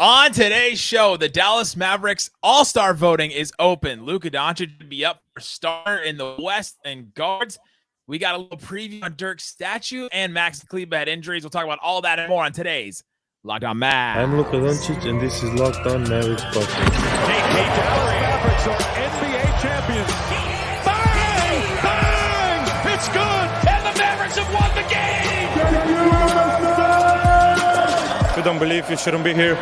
On today's show, the Dallas Mavericks All-Star voting is open. Luka Doncic to be up for starter in the West and guards. We got a little preview on Dirk's statue and Maxi Kleber had injuries. We'll talk about all that and more on today's Locked On Mavs. I'm Luka Doncic, and this is Locked On Mavericks podcast. Dallas Mavericks are NBA champions. Bang! Bang! It's good! And the Mavericks have won the game! If you don't believe, you shouldn't be here.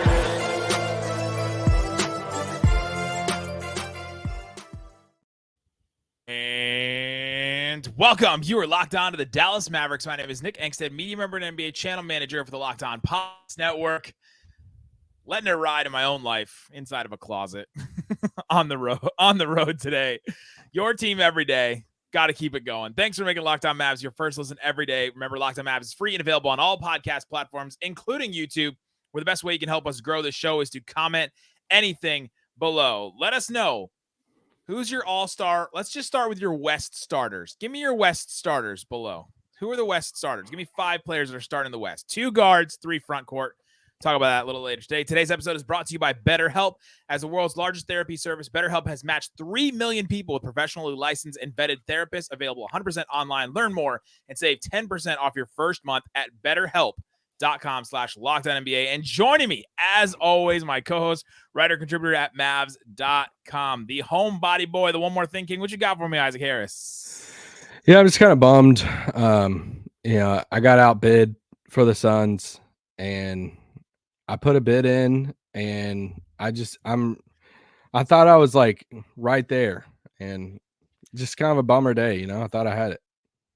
And welcome. You are locked on to the Dallas Mavericks. My name is Nick Angstead, media member and NBA channel manager for the Locked On Podcast Network. Letting it ride in my own life inside of a closet on the road today. Your team every day. Got to keep it going. Thanks for making Locked On Mavs your first listen every day. Remember, Locked On Mavs is free and available on all podcast platforms, including YouTube, where the best way you can help us grow the show is to comment anything below. Let us know who's your all-star. Let's just start with your West starters. Give me your West starters below. Who are the West starters? Give me 5 players that are starting in the West. 2 guards, 3 front court. Talk about that a little later today. Today's episode is brought to you by BetterHelp. As the world's largest therapy service, BetterHelp has matched 3 million people with professionally licensed and vetted therapists, available 100% online. Learn more and save 10% off your first month at BetterHelp.com/LockedOnNBA. And joining me, as always, my co-host, writer, contributor at Mavs.com, the homebody boy, the one more thing king. What you got for me, Isaac Harris? Yeah, I'm just kind of bummed. I got outbid for the Suns, and I put a bid in, and I thought I was like right there, and just kind of a bummer day. I thought I had it.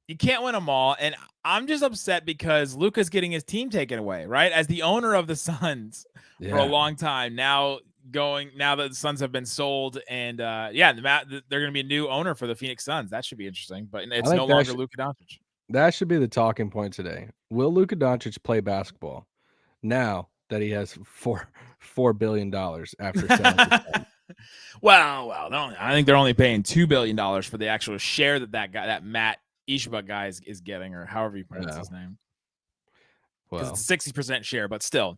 You can't win them all, and I'm just upset because Luka's getting his team taken away, right? As the owner of the Suns for a long time now that the Suns have been sold, and they're going to be a new owner for the Phoenix Suns. That should be interesting, but it's no longer Luka Doncic. That should be the talking point today. Will Luka Doncic play basketball now that he has $4 billion after selling? Well, I think they're only paying $2 billion for the actual share that Matt Ishba guy is getting, or however you pronounce his name. Well, it's a 60% share, but still.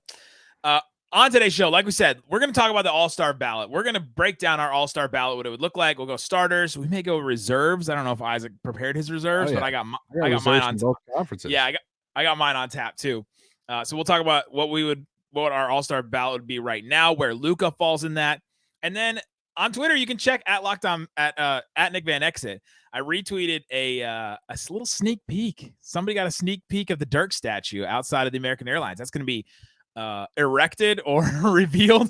On today's show, like we said, we're going to talk about the All-Star Ballot. We're going to break down our All-Star Ballot, what it would look like. We'll go starters. We may go reserves. I don't know if Isaac prepared his reserves, but I got mine on both conferences. Yeah, I got mine on tap too. So we'll talk about what our All-Star Ballot would be right now, where Luka falls in that. And then on Twitter, you can check at Locked On at Nick Van Exit. I retweeted a little sneak peek. Somebody got a sneak peek of the Dirk statue outside of the American Airlines. That's going to be erected or revealed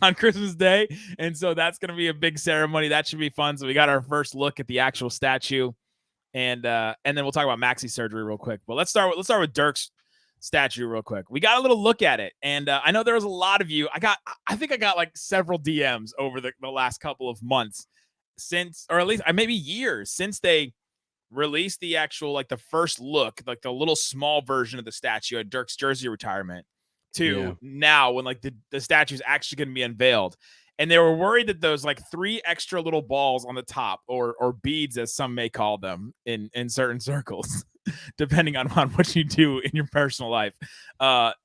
on Christmas Day. And so that's going to be a big ceremony. That should be fun. So we got our first look at the actual statue. And then we'll talk about Maxi's surgery real quick. But let's start with Dirk's statue real quick. We got a little look at it, and I know there was a lot of you. I think I got like several DMs over the last couple of months since, or at least maybe years since they released the actual, like, the first look, like the little small version of the statue at Dirk's jersey retirement to now when like the statue is actually going to be unveiled. And they were worried that those like 3 extra little balls on the top, or beads as some may call them in certain circles, depending on what you do in your personal life, that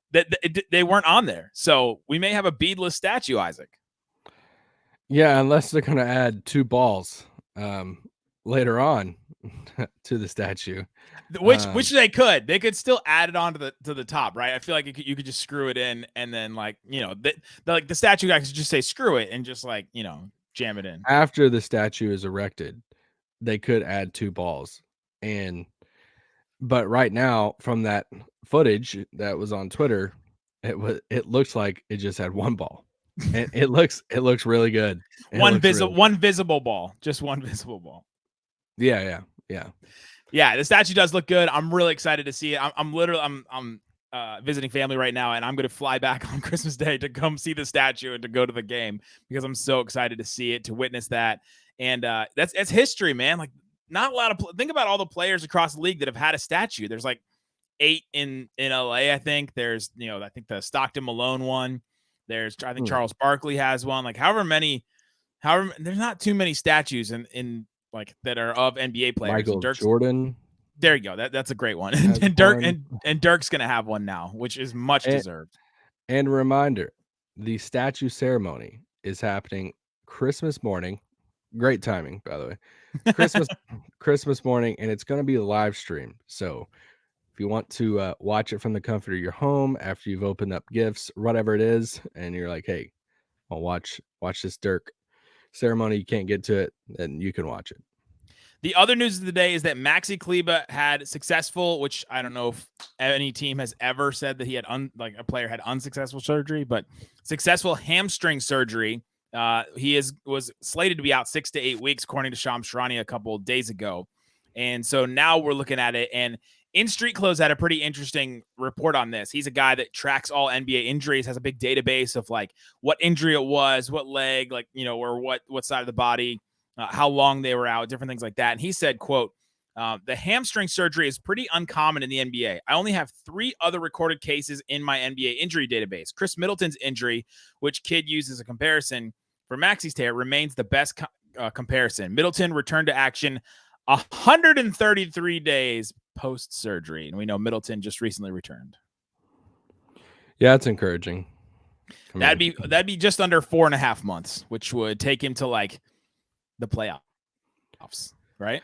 they weren't on there. So we may have a beadless statue, Isaac. Yeah, unless they're going to add 2 balls later on to the statue. Which they could still add it on to the top, right? I feel like you could just screw it in, and then the statue guy could just say screw it and just jam it in. After the statue is erected, they could add 2 balls, but right now, from that footage that was on Twitter, it looks like it just had 1 ball, and it looks really good. One visible ball, just one visible ball. Yeah. Yeah, the statue does look good. I'm really excited to see it. I'm visiting family right now, and I'm going to fly back on Christmas Day to come see the statue and to go to the game because I'm so excited to see it, to witness that. And that's history, man. Like, not a lot of think about all the players across the league that have had a statue. There's like 8 in LA, I think. There's I think the Stockton Malone one. There's Charles Barkley has one. Like however there's not too many statues in like that are of NBA players. Michael Jordan. There you go. That's a great one. And Dirk's gonna have one now, which is much deserved. And a reminder, the statue ceremony is happening Christmas morning. Great timing, by the way. Christmas morning, and it's going to be a live stream. So if you want to watch it from the comfort of your home after you've opened up gifts, whatever it is, and you're like, hey, I'll watch this Dirk ceremony, you can't get to it, then you can watch it. The other news of the day is that Maxi Kleber had successful, which I don't know if any team has ever said that he had a player had unsuccessful surgery, but successful hamstring surgery. He was slated to be out 6 to 8 weeks, according to Shams Charania a couple of days ago. And so now we're looking at it. And In Street Clothes had a pretty interesting report on this. He's a guy that tracks all NBA injuries, has a big database of like what injury it was, what leg, like, or what side of the body, how long they were out, different things like that. And he said, quote, the hamstring surgery is pretty uncommon in the NBA. I only have 3 other recorded cases in my NBA injury database. Chris Middleton's injury, which Kid used as a comparison for Maxi's tear, remains the best comparison. Middleton returned to action 133 days post-surgery. And we know Middleton just recently returned. Yeah, it's encouraging. That'd be just under 4.5 months, which would take him to like the playoffs, right?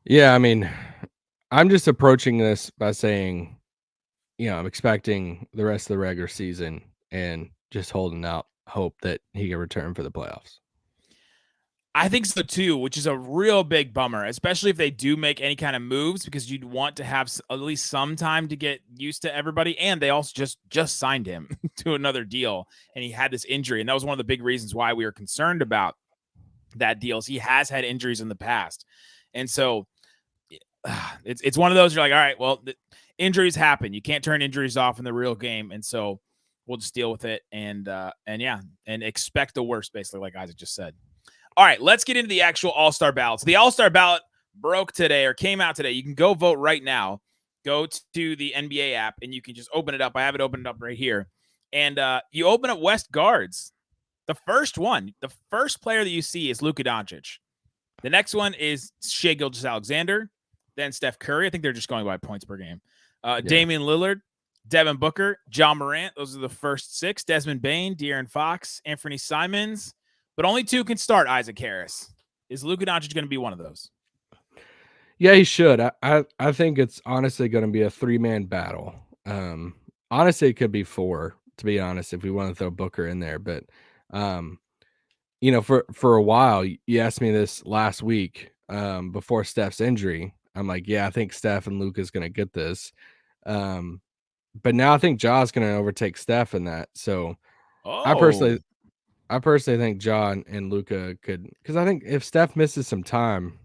Yeah, I mean, I'm just approaching this by saying, I'm expecting the rest of the regular season and just holding out hope that he can return for the playoffs. I think so too, which is a real big bummer, especially if they do make any kind of moves, because you'd want to have at least some time to get used to everybody. And they also just signed him to another deal, and he had this injury. And that was one of the big reasons why we were concerned about that deal. He has had injuries in the past. And so it's one of those, you're like, all right, well, injuries happen. You can't turn injuries off in the real game. And so we'll just deal with it and expect the worst, basically, like Isaac just said. All right, let's get into the actual All-Star ballots. The All-Star ballot broke today or came out today. You can go vote right now. Go to the NBA app and you can just open it up. I have it opened up right here. And you open up West guards. The first one, the first player that you see is Luka Doncic. The next one is Shai Gilgeous-Alexander. Then Steph Curry. I think they're just going by points per game. Damian Lillard, Devin Booker, John Morant. Those are the first 6. Desmond Bane, De'Aaron Fox, Anthony Simons. But only 2 can start, Isaac Harris. Is Luka Doncic going to be one of those? Yeah, he should. I think it's honestly going to be a 3-man battle. Honestly, it could be 4, to be honest, if we want to throw Booker in there. But, for a while, you asked me this last week before Steph's injury. I'm like, yeah, I think Steph and Luka's going to get this. But now I think Ja's going to overtake Steph in that. So I personally think Ja and Luka could, because I think if Steph misses some time,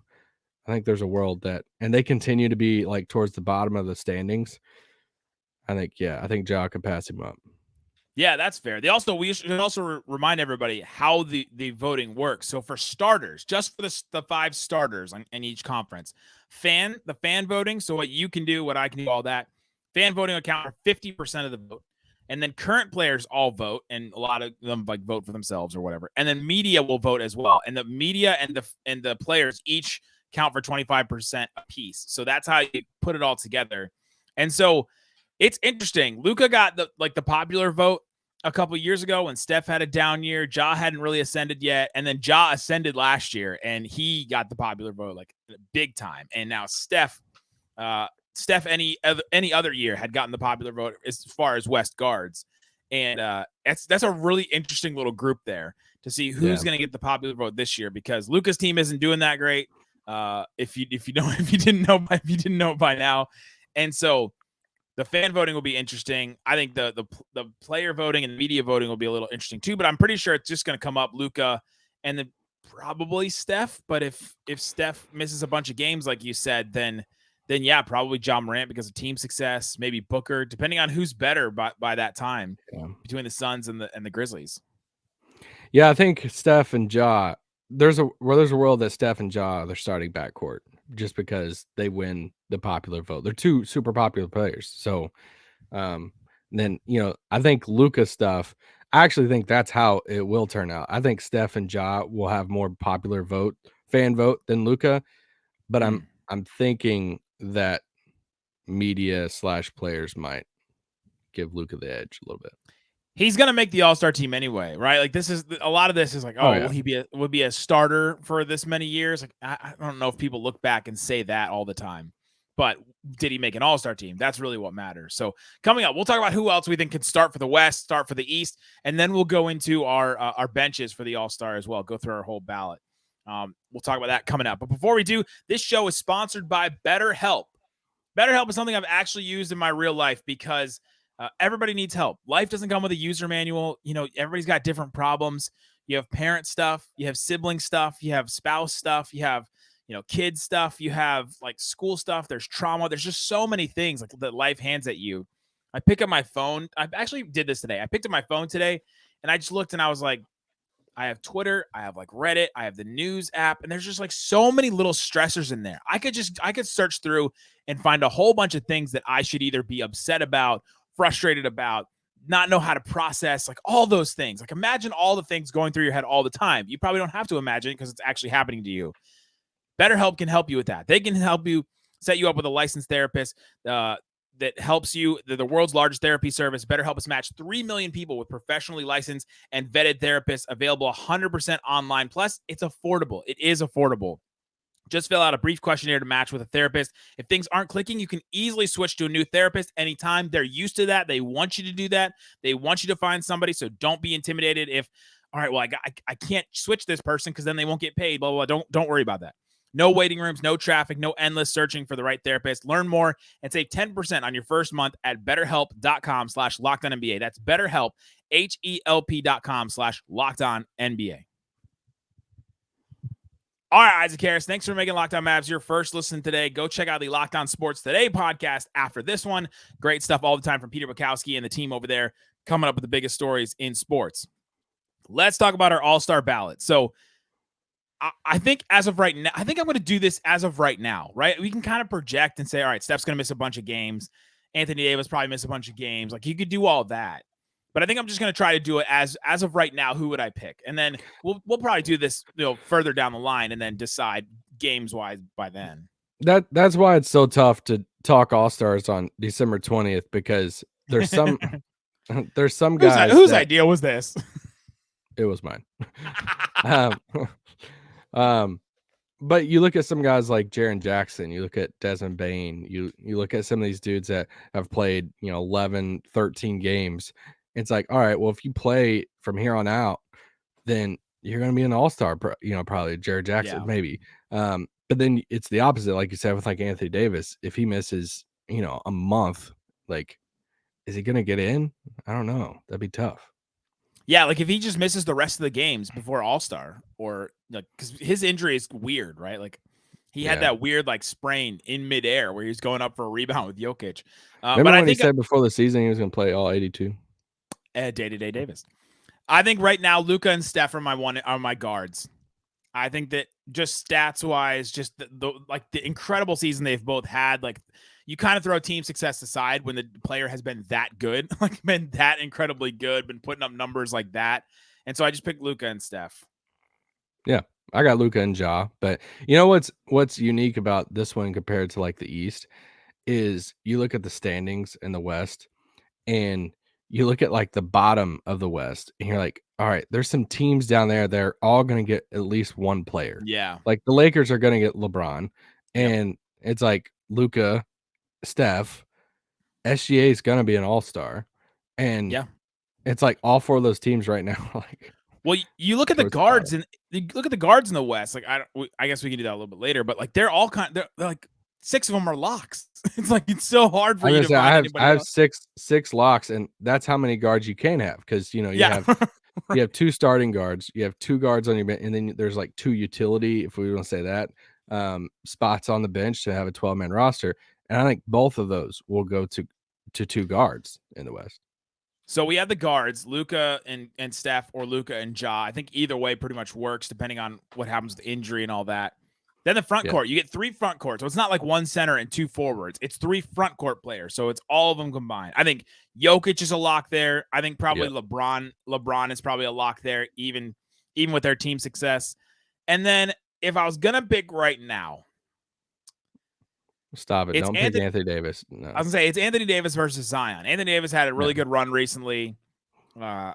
I think there's a world that, and they continue to be like towards the bottom of the standings. I think Ja could pass him up. Yeah, that's fair. We should also remind everybody how the voting works. So for starters, just for the 5 starters in each conference, the fan voting. So what you can do, what I can do, all that fan voting account for 50% of the vote. And then current players all vote, and a lot of them like vote for themselves or whatever. And then media will vote as well. And the media and the players each count for 25% apiece. So that's how you put it all together. And so it's interesting. Luka got the popular vote a couple of years ago when Steph had a down year. Ja hadn't really ascended yet. And then Ja ascended last year, and he got the popular vote like big time. And now Steph any other year had gotten the popular vote as far as West guards. And that's a really interesting little group there to see who's going to get the popular vote this year, because Luka's team isn't doing that great. If you didn't know by now. And so the fan voting will be interesting. I think the player voting and the media voting will be a little interesting too, but I'm pretty sure it's just going to come up Luka and then probably Steph. But if Steph misses a bunch of games, like you said, then yeah, probably John Morant because of team success, maybe Booker, depending on who's better by that time between the Suns and the Grizzlies. Yeah, I think Steph and Ja, there's a world that Steph and Ja are their starting backcourt just because they win the popular vote. They're 2 super popular players. So then, I think Luka stuff, I actually think that's how it will turn out. I think Steph and Ja will have more popular fan vote than Luka, but I'm thinking that media / players might give Luka the edge a little bit. He's gonna make the All-Star team anyway, right? Like this is a lot of this is like, will he would be a starter for this many years? Like I don't know if people look back and say that all the time, but did he make an All-Star team? That's really what matters. So coming up, we'll talk about who else we think can start for the West, start for the East, and then we'll go into our benches for the All-Star as well. Go through our whole ballot. We'll talk about that coming up. But before we do, this show is sponsored by BetterHelp. BetterHelp is something I've actually used in my real life because everybody needs help. Life doesn't come with a user manual. You know, everybody's got different problems. You have parent stuff, you have sibling stuff, you have spouse stuff, you have, kids stuff, you have like school stuff. There's trauma. There's just so many things like that life hands at you. I pick up my phone. I actually did this today. I picked up my phone today and I just looked and I was like, I have Twitter, I have like Reddit, I have the news app, and there's just like so many little stressors in there. I could search through and find a whole bunch of things that I should either be upset about, frustrated about, not know how to process, like all those things. Like imagine all the things going through your head all the time. You probably don't have to imagine it because it's actually happening to you. BetterHelp can help you with that. They can help you set you up with a licensed therapist that helps you. They're the world's largest therapy service. BetterHelp has matched 3 million people with professionally licensed and vetted therapists, available 100% online. Plus, it's affordable. It is affordable. Just fill out a brief questionnaire to match with a therapist. If things aren't clicking, you can easily switch to a new therapist anytime. They're used to that. They want you to do that. They want you to find somebody. So don't be intimidated if, all right, well, I can't switch this person because then they won't get paid, blah, blah, blah. Don't worry about that. No waiting rooms, no traffic, no endless searching for the right therapist. Learn more and save 10% on your first month at betterhelp.com/LockedOnNBA. That's BetterHelp, HELP.com/LockedOnNBA. All right, Isaac Harris, thanks for making Locked On Mavs your first listen today. Go check out the Locked On Sports Today podcast after this one. Great stuff all the time from Peter Bukowski and the team over there coming up with the biggest stories in sports. Let's talk about our All-Star ballot. So I think as of right now, I think I'm going to do this as of right now, right? We can kind of project and say, all right, Steph's going to miss a bunch of games. Anthony Davis probably miss a bunch of games. Like you could do all that. But I think I'm just going to try to do it as of right now. Who would I pick? And then we'll probably do this, further down the line, and then decide games wise by then. That's why it's so tough to talk All-Stars on December 20th because there's some guys. Whose idea was this? It was mine. But you look at some guys like Jaren Jackson, you look at Desmond Bane, you look at some of these dudes that have played, 11, 13 games. It's like, all right, well, if you play from here on out, then you're going to be an All-Star, probably Jaren Jackson, maybe. But then it's the opposite, like you said, with like Anthony Davis. If he misses, a month, like, is he going to get in? I don't know. That'd be tough. Yeah, like if he just misses the rest of the games before All-Star, or because his injury is weird, right? Like he had that weird like sprain in midair where he was going up for a rebound with Jokic. Remember when he said before the season he was going to play all 82? Day-to-day Davis. I think right now Luka and Steph are my guards. I think that just stats wise, just the incredible season they've both had, like. You kind of throw team success aside when the player has been that good, like been that incredibly good, been putting up numbers like that. And so I just picked Luka and Steph. Yeah, I got Luka and Ja. But you know what's unique about this one compared to like the East is you look at the standings in the West and you look at like the bottom of the West and you're like, all right, there's some teams down there that are all going to get at least one player. Yeah. Like the Lakers are going to get LeBron. And it's like Luka, Steph, SGA is going to be an All-Star. And it's like all four of those teams right now. Like, well, you look at the guards and you look at the guards in the West. Like I guess we can do that a little bit later, but like they're all they're like 6 of them are locks. It's like it's so hard for you to find I have six locks, and that's how many guards you can have because you have you have 2 starting guards, you have 2 guards on your bench, and then there's like 2 utility, if we want to say that, spots on the bench to have a 12-man roster. And I think both of those will go to 2 guards in the West. So we have the guards, Luka and Steph, or Luka and Ja. I think either way pretty much works depending on what happens with injury and all that. Then the front court, you get 3 front court. So it's not like 1 center and 2 forwards. It's 3 front court players. So it's all of them combined. I think Jokic is a lock there. I think probably LeBron is probably a lock there, even with their team success. And then if I was going to pick right now, Stop it. Don't pick Anthony Davis. No. I was going to say, it's Anthony Davis versus Zion. Anthony Davis had a really good run recently. I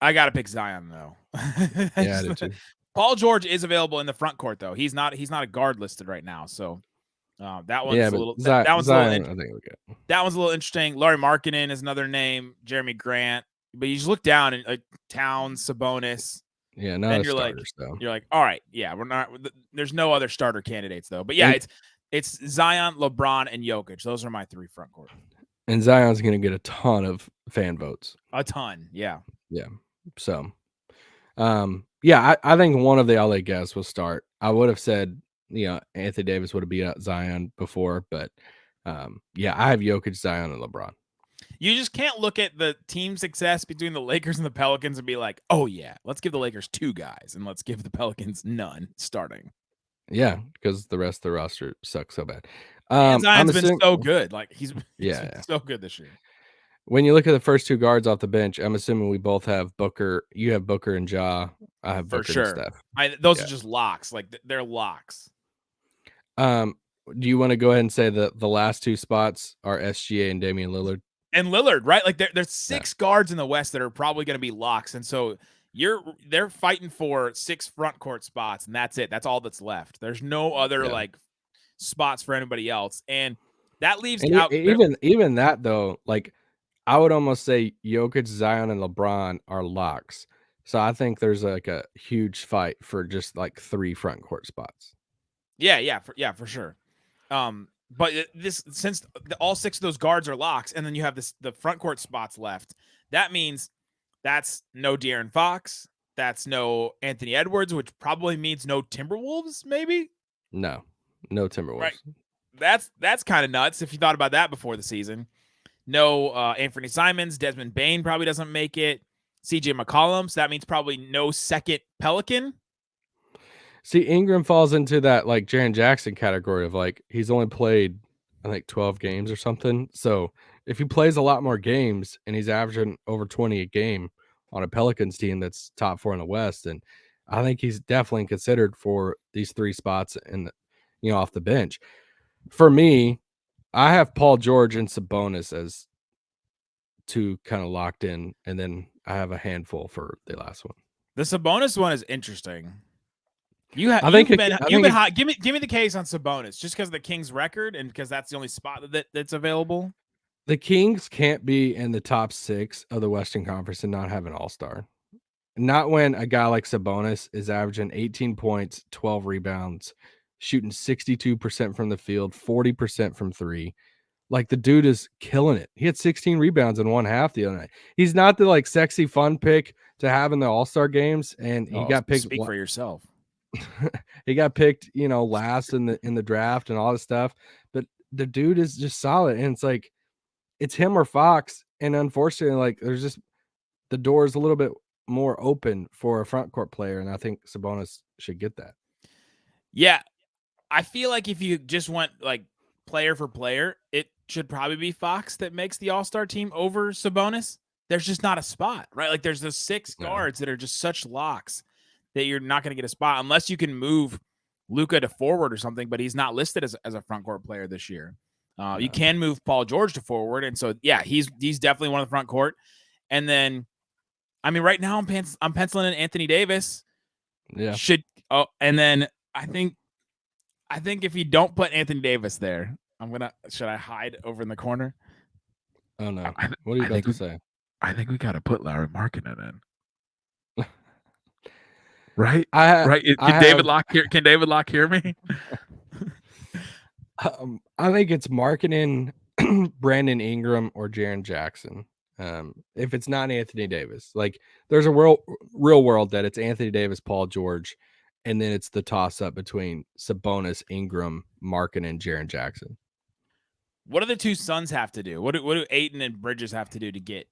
got to pick Zion, though. Yeah, I do too. Paul George is available in the front court, though. He's not a guard listed right now, so that one's a little. That one's Zion, a little. That one's a little interesting. Lauri Markkanen is another name. Jeremy Grant, but you just look down and like Towns, Sabonis. Yeah, not starters though. You're like, all right, yeah, we're not. There's no other starter candidates though. But yeah, it's Zion, LeBron, and Jokic. Those are my 3 front court. And Zion's going to get a ton of fan votes. A ton, yeah. Yeah. So, yeah, I think one of the LA guys will start. I would have said, Anthony Davis would have beat out Zion before, but yeah, I have Jokic, Zion, and LeBron. You just can't look at the team success between the Lakers and the Pelicans and be like, oh yeah, let's give the Lakers 2 guys and let's give the Pelicans none starting. Yeah, because the rest of the roster sucks so bad. Zion's been so good. Like he's been so good this year. When you look at the first 2 guards off the bench, I'm assuming we both have Booker. You have Booker and Ja. I have Booker and Steph. Those are just locks. Like they're locks. Do you want to go ahead and say that the last 2 spots are SGA and Damian Lillard? And Lillard, right? Like there's 6 guards in the West that are probably going to be locks, and so they're fighting for 6 front court spots, and that's it. That's all that's left. There's no other like spots for anybody else, and that leaves out even that though. Like I would almost say Jokic, Zion, and LeBron are locks. So I think there's like a huge fight for just like 3 front court spots. Yeah, for sure. But since all 6 of those guards are locks, and then you have the front court spots left, that means that's no De'Aaron Fox, that's no Anthony Edwards, which probably means no Timberwolves, maybe. No Timberwolves. Right. That's kind of nuts if you thought about that before the season. No Anthony Simons, Desmond Bane probably doesn't make it. CJ McCollum, so that means probably no second Pelican. See, Ingram falls into that like Jaren Jackson category of like he's only played I think 12 games or something. So if he plays a lot more games and he's averaging over 20 a game on a Pelicans team that's top 4 in the West, and I think he's definitely considered for these 3 spots in off the bench. For me, I have Paul George and Sabonis as 2 kind of locked in, and then I have a handful for the last one. The Sabonis one is interesting. You've been hot. Give me the case on Sabonis, just because of the Kings' record and because that's the only spot that's available. The Kings can't be in the top 6 of the Western Conference and not have an All-Star. Not when a guy like Sabonis is averaging 18 points, 12 rebounds, shooting 62% from the field, 40% from 3. Like the dude is killing it. He had 16 rebounds in 1 half the other night. He's not the like sexy fun pick to have in the All-Star games, and he got picked. Speak for yourself. He got picked, last in the draft and all this stuff. But the dude is just solid, and it's like it's him or Fox. And unfortunately, like there's just the door is a little bit more open for a front court player, and I think Sabonis should get that. Yeah, I feel like if you just went like player for player, it should probably be Fox that makes the All-Star team over Sabonis. There's just not a spot, right? Like there's those 6 guards that are just such locks that you're not going to get a spot unless you can move Luka to forward or something, but he's not listed as a front court player this year. You can move Paul George to forward, and so yeah, he's definitely one of the front court. And then, I mean, right now I'm penciling in Anthony Davis. Yeah. And then I think if you don't put Anthony Davis there, should I hide over in the corner? Oh no! What are you about to say? I think we got to put Lauri Markkanen in. Right? Can David Locke hear me? I think it's Markkanen, Brandon Ingram, or Jaren Jackson. If it's not Anthony Davis, like there's a real world that it's Anthony Davis, Paul George, and then it's the toss up between Sabonis, Ingram, Markkanen, and Jaren Jackson. What do the 2 Suns have to do? What do Ayton and Bridges have to do to get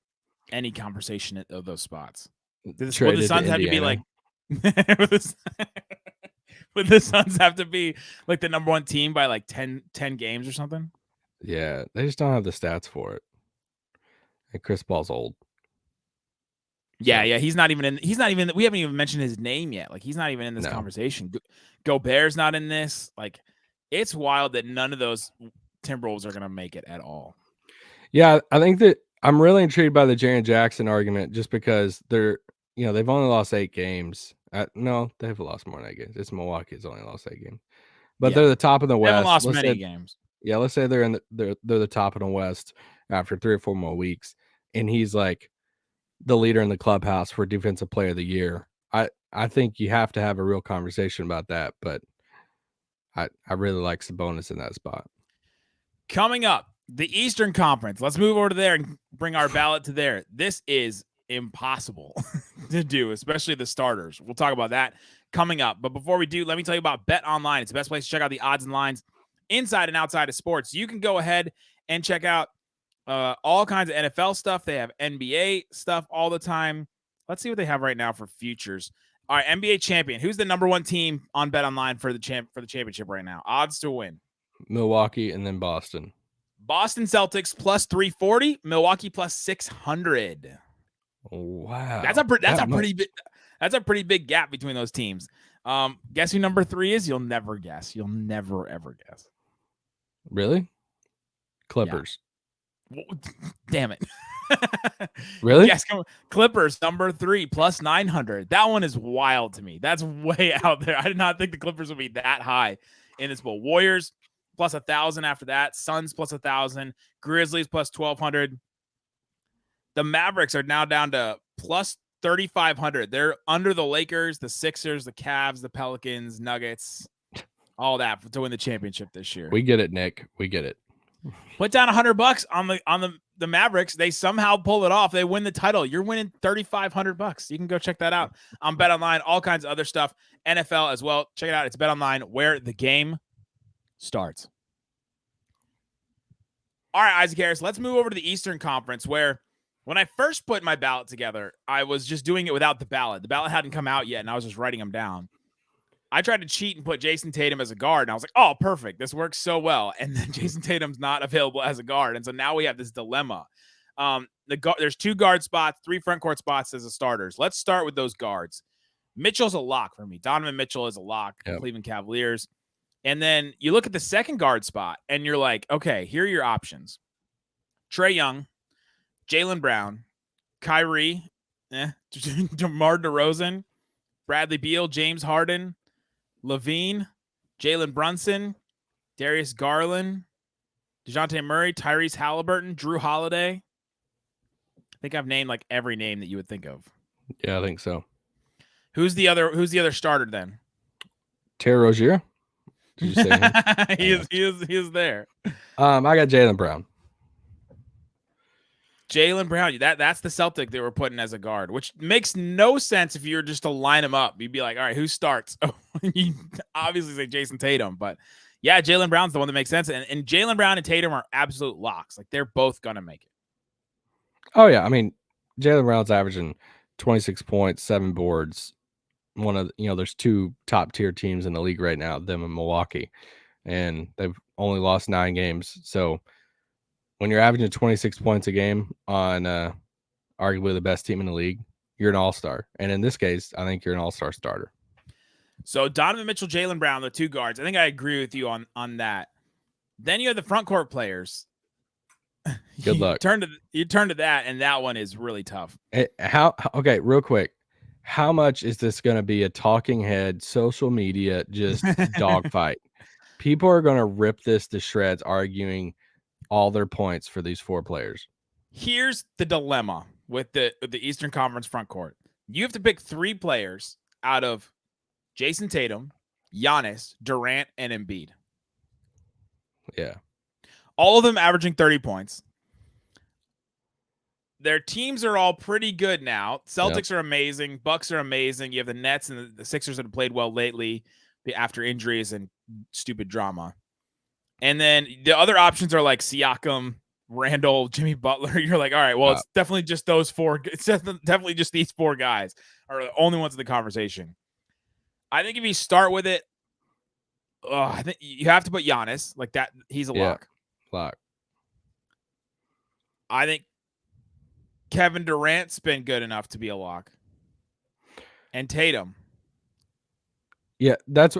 any conversation of those spots? Would the Suns have to be like? Would the Suns have to be like the number 1 team by like 10 games or something? Yeah, they just don't have the stats for it. And Chris Paul's old. Yeah, he's not even. We haven't even mentioned his name yet. Like he's not even in this conversation. Gobert's not in this. Like It's wild that none of those Timberwolves are going to make it at all. Yeah, I think that I'm really intrigued by the Jaren Jackson argument just because they've only lost 8 games. No, they've lost more than 8 games. It's Milwaukee has only lost 8 games. But they're the top of the West. They haven't lost many games. Yeah, let's say they're the top of the West after 3 or 4 more weeks. And he's like the leader in the clubhouse for Defensive Player of the Year. I think you have to have a real conversation about that, but I really like Sabonis in that spot. Coming up, the Eastern Conference. Let's move over to there and bring our ballot to there. This is impossible to do, especially the starters. We'll talk about that coming up. But before we do, let me tell you about BetOnline. It's the best place to check out the odds and lines inside and outside of sports. You can go ahead and check out all kinds of NFL stuff. They have NBA stuff all the time. Let's see what they have right now for futures. All right, NBA champion. Who's the number 1 team on BetOnline for the championship right now? Odds to win. Milwaukee and then Boston. Boston Celtics plus 340, Milwaukee plus 600. Wow. That's a pretty big gap between those teams. Guess who number 3 is? You'll never guess. You'll never ever guess. Really? Clippers. Yeah. Damn it. Really? Yes, Clippers number 3 plus 900. That one is wild to me. That's way out there. I did not think the Clippers would be that high in this bowl. Warriors plus 1,000 after that. Suns plus 1,000. Grizzlies plus 1,200. The Mavericks are now down to plus 3,500. They're under the Lakers, the Sixers, the Cavs, the Pelicans, Nuggets, all that to win the championship this year. We get it, Nick. We get it. Put down $100 on the Mavericks. They somehow pull it off. They win the title. You're winning $3,500. You can go check that out on BetOnline. All kinds of other stuff, NFL as well. Check it out. It's BetOnline, where the game starts. All right, Isaac Harris. Let's move over to the Eastern Conference, where when I first put my ballot together, I was just doing it without the ballot. The ballot hadn't come out yet, and I was just writing them down. I tried to cheat and put Jason Tatum as a guard, and I was like, oh, perfect. This works so well. And then Jason Tatum's not available as a guard. And so now we have this dilemma. There's 2 guard spots, 3 front court spots as the starters. Let's start with those guards. Mitchell's a lock for me. Donovan Mitchell is a lock. Yep. Cleveland Cavaliers. And then you look at the second guard spot, and you're like, okay, here are your options. Trae Young, Jaylen Brown, Kyrie, DeMar DeRozan, Bradley Beal, James Harden, Levine, Jalen Brunson, Darius Garland, DeJounte Murray, Tyrese Halliburton, Drew Holiday. I think I've named like every name that you would think of. Yeah, I think so. Who's the other starter then? Terry Rozier. Did you say him? he is there. I got Jaylen Brown. Jaylen Brown, that's the Celtic they were putting as a guard, which makes no sense if you were just to line them up. You'd be like, all right, who starts? You obviously say Jason Tatum, but yeah, Jaylen Brown's the one that makes sense. And Jaylen Brown and Tatum are absolute locks. Like, they're both going to make it. Oh, yeah. I mean, Jaylen Brown's averaging 26 points, 7 boards. One of there's 2 top tier teams in the league right now, them and Milwaukee, and they've only lost 9 games. So when you're averaging 26 points a game on arguably the best team in the league, you're an all-star. And in this case, I think you're an all-star starter. So Donovan Mitchell, Jaylen Brown, the 2 guards. I think I agree with you on that. Then you have the front court players. Good luck. You turn to that, and that one is really tough. Okay, real quick. How much is this going to be a talking head, social media, just dogfight? People are going to rip this to shreds, arguing all their points for these 4 players. Here's the dilemma with the Eastern Conference front court. You have to pick 3 players out of Jason Tatum, Giannis, Durant, and Embiid. Yeah. All of them averaging 30 points. Their teams are all pretty good now. Celtics are amazing. Bucks are amazing. You have the Nets and the Sixers that have played well lately after injuries and stupid drama. And then the other options are like Siakam, Randall, Jimmy Butler. You're like, all right, well, it's definitely just those 4. It's definitely just these 4 guys are the only ones in the conversation. I think if you start with it, I think you have to put Giannis like that. He's a lock. Lock. I think Kevin Durant's been good enough to be a lock. And Tatum. Yeah, there's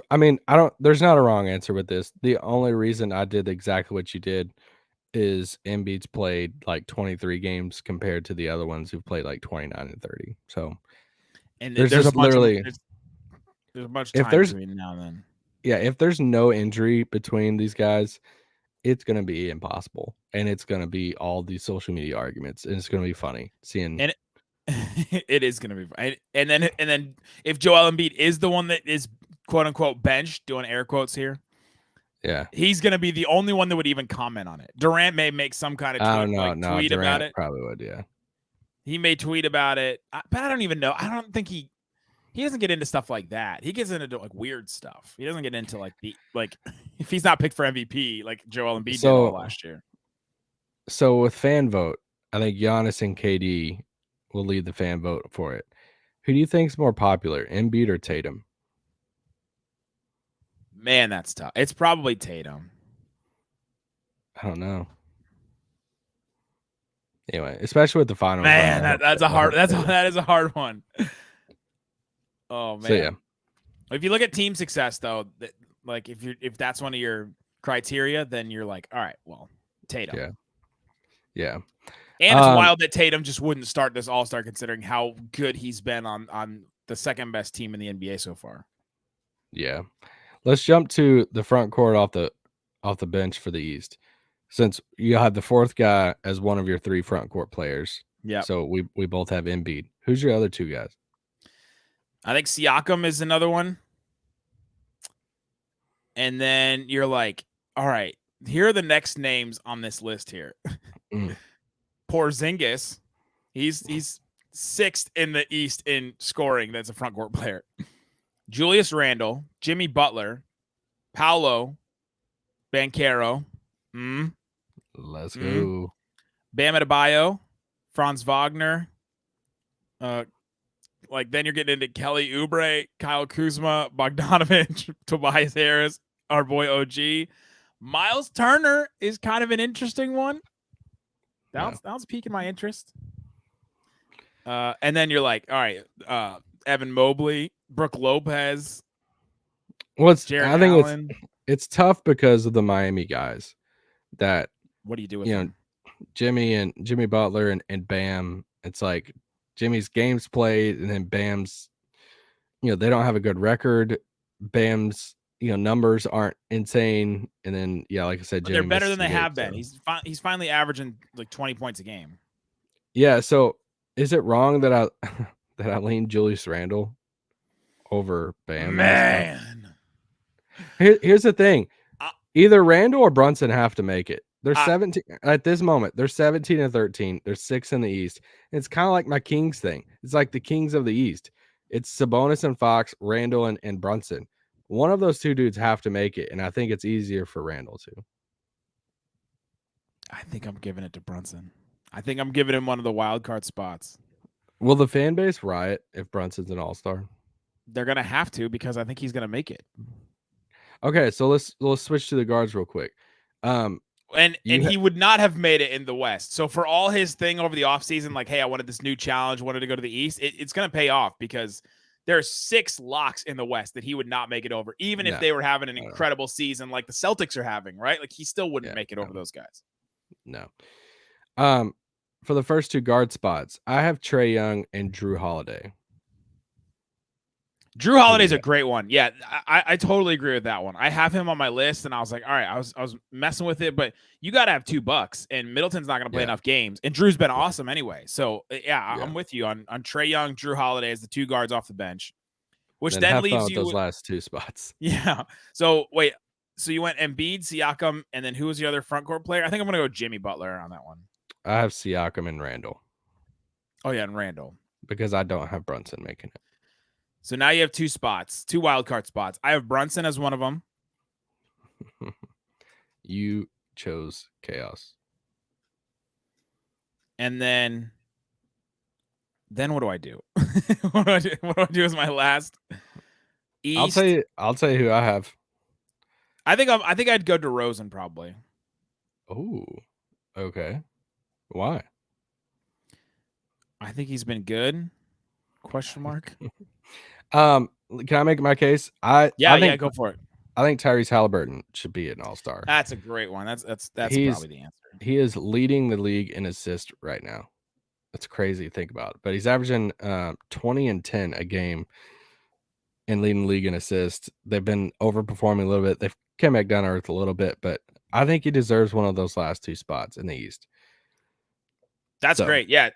not a wrong answer with this. The only reason I did exactly what you did is Embiid's played like 23 games compared to the other ones who've played like 29 and 30. So And there's there's a just bunch of literally there's a bunch of if time there's between now and then. yeah, if there's no injury between these guys, it's gonna be impossible. And it's gonna be all these social media arguments. And it's gonna be funny seeing And it is gonna be fun. And then if Joel Embiid is the one that is quote unquote benched, doing air quotes here. Yeah. He's going to be the only one that would even comment on it. Durant may make some kind of tweet Durant about it. Probably would, yeah. He may tweet about it, but I don't even know. I don't think he doesn't get into stuff like that. He gets into like weird stuff. He doesn't get into like if he's not picked for MVP like Joel Embiid did all last year. So with fan vote, I think Giannis and KD will lead the fan vote for it. Who do you think is more popular, Embiid or Tatum? Man, that's tough. It's probably Tatum. I don't know. Anyway, especially with the finals. Man, that is a hard one. Oh man. So, yeah. If you look at team success though, like if that's one of your criteria, then you're like, all right, well, Tatum. Yeah. Yeah. And it's wild that Tatum just wouldn't start this All-Star considering how good he's been on the second best team in the NBA so far. Yeah. Let's jump to the front court off the bench for the East. Since you have the fourth guy as one of your three front court players. Yeah. So we both have Embiid. Who's your other two guys? I think Siakam is another one. And then you're like, all right, here are the next names on this list here. Porzingis. He's sixth in the East in scoring. That's a front court player. Julius Randle, Jimmy Butler, Paolo Banchero. Let's go. Bam Adebayo, Franz Wagner. Then you're getting into Kelly Oubre, Kyle Kuzma, Bogdanovich, Tobias Harris, our boy OG. Miles Turner is kind of an interesting one. That was piquing my interest. And then you're like, all right, Evan Mobley, Brooke Lopez. It's tough because of the Miami guys. That what do you do with them? Jimmy Butler and Bam. It's like Jimmy's games played, and then Bam's. They don't have a good record. Bam's numbers aren't insane, and then like I said, they're better than they have been. He's finally averaging like 20 points a game. Yeah. So is it wrong that I lean Julius Randle over Bam? Man, here's the thing: either Randle or Brunson have to make it. They're 17 at this moment. They're 17 and 13. They're 6 in the East. And it's kind of like my Kings thing. It's like the Kings of the East. It's Sabonis and Fox, Randle and Brunson. One of those two dudes have to make it, and I think it's easier for Randle too. I think I'm giving it to Brunson. I think I'm giving him one of the wild card spots. Will the fan base riot if Brunson's an all-star? They're gonna have to because I think he's gonna make it. Okay, so let's switch to the guards real quick. And he would not have made it in the West. So for all his thing over the offseason, like, hey, I wanted this new challenge, wanted to go to the East, it's going to pay off because there's 6 locks in the West that he would not make it over, even if they were having an incredible season like the Celtics are having, right? Like he still wouldn't make it over those guys. No. For the first 2 guard spots, I have Trae Young and Drew Holiday. Drew Holiday's a great one. Yeah, I totally agree with that one. I have him on my list, and I was like, all right, I was messing with it, but you got to have 2 bucks, and Middleton's not going to play enough games, and Drew's been awesome anyway. So, I'm with you on Trae Young, Drew Holiday as the 2 guards off the bench, which then leaves you those last 2 spots. Yeah. So, wait. So you went Embiid, Siakam, and then who was the other front court player? I think I'm going to go Jimmy Butler on that one. I have Siakam and Randle. Oh, yeah, and Randle. Because I don't have Brunson making it. So now you have 2 spots, 2 wild card spots. I have Brunson as one of them. You chose chaos. And then what do I do? What do I do as my last? East? I'll tell you who I have. I think I'd go DeRozan probably. Oh, okay. Why? I think he's been good. Question mark. can I make my case? I think, go for it. I think Tyrese Halliburton should be an All-Star. That's a great one. That's He's probably the answer. He is leading the league in assists right now. That's crazy to think about. But he's averaging 20 and 10 a game and leading the league in assists. They've been overperforming a little bit. They've came back down to earth a little bit, but I think he deserves one of those last two spots in the East. That's great. Yeah.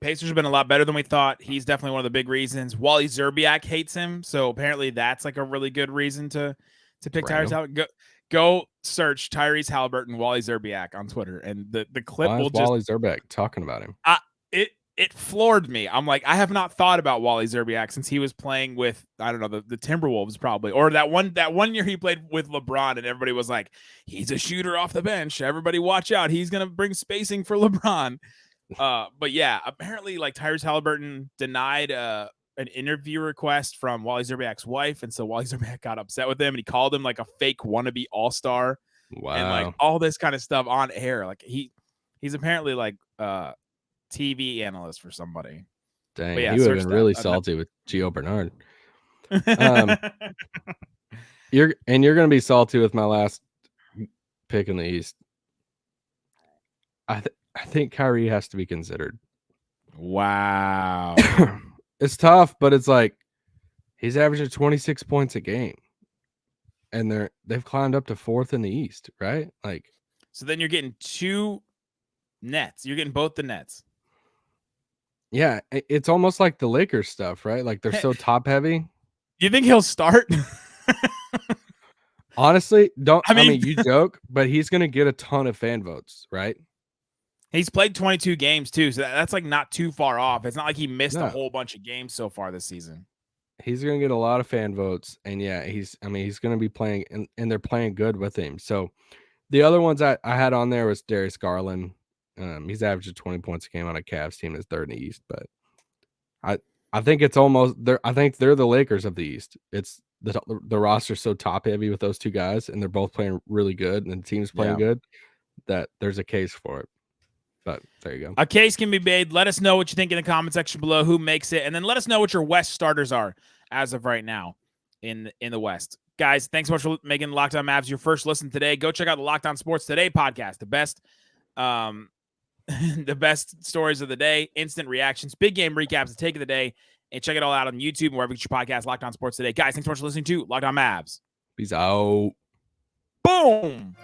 Pacers have been a lot better than we thought. He's definitely one of the big reasons. Wally Zerbiak hates him, so apparently that's like a really good reason to pick Tyrese Halliburton. Go search Tyrese Halliburton, Wally Zerbiak on Twitter, and the clip will just Wally Zerbiak talking about him. It floored me. I'm like, I have not thought about Wally Zerbiak since he was playing with, I don't know, the Timberwolves probably, or that one year he played with LeBron, and everybody was like, he's a shooter off the bench. Everybody watch out. He's gonna bring spacing for LeBron. But yeah, apparently like Tyrese Halliburton denied an interview request from Wally Zerbiak's wife, and so Wally Zerbiak got upset with him, and he called him like a fake wannabe all-star. Wow. And like all this kind of stuff on air. Like he's apparently like TV analyst for somebody. Dang, yeah, he would have been really salty with Gio Bernard. You're gonna be salty with my last pick in the East. I think Kyrie has to be considered. Wow. It's tough, but it's like he's averaging 26 points a game. And they've climbed up to 4th in the East, right? Like, so then you're getting 2 Nets. You're getting both the Nets. Yeah, it's almost like the Lakers stuff, right? Like they're so top heavy. You think he'll start? Honestly, I mean, you joke, but he's gonna get a ton of fan votes, right? He's played 22 games too, so that's like not too far off. It's not like he missed a whole bunch of games so far this season. He's gonna get a lot of fan votes, and yeah, he's gonna be playing, and they're playing good with him. So the other ones I had on there was Darius Garland. He's averaging 20 points a game on a Cavs team that's 3rd in the East, but I think it's almost there. I think they're the Lakers of the East. It's the roster's so top heavy with those two guys, and they're both playing really good, and the team's playing good, that there's a case for it. But there you go. A case can be made. Let us know what you think in the comment section below, who makes it, and then let us know what your West starters are as of right now in the West. Guys, thanks so much for making Locked On Mavs your first listen today. Go check out the Locked On Sports Today podcast, the best the best stories of the day, instant reactions, big game recaps, the take of the day, and check it all out on YouTube and wherever you get your podcast. Locked On Sports Today. Guys, thanks so much for listening to Locked On Mavs. Peace out. Boom.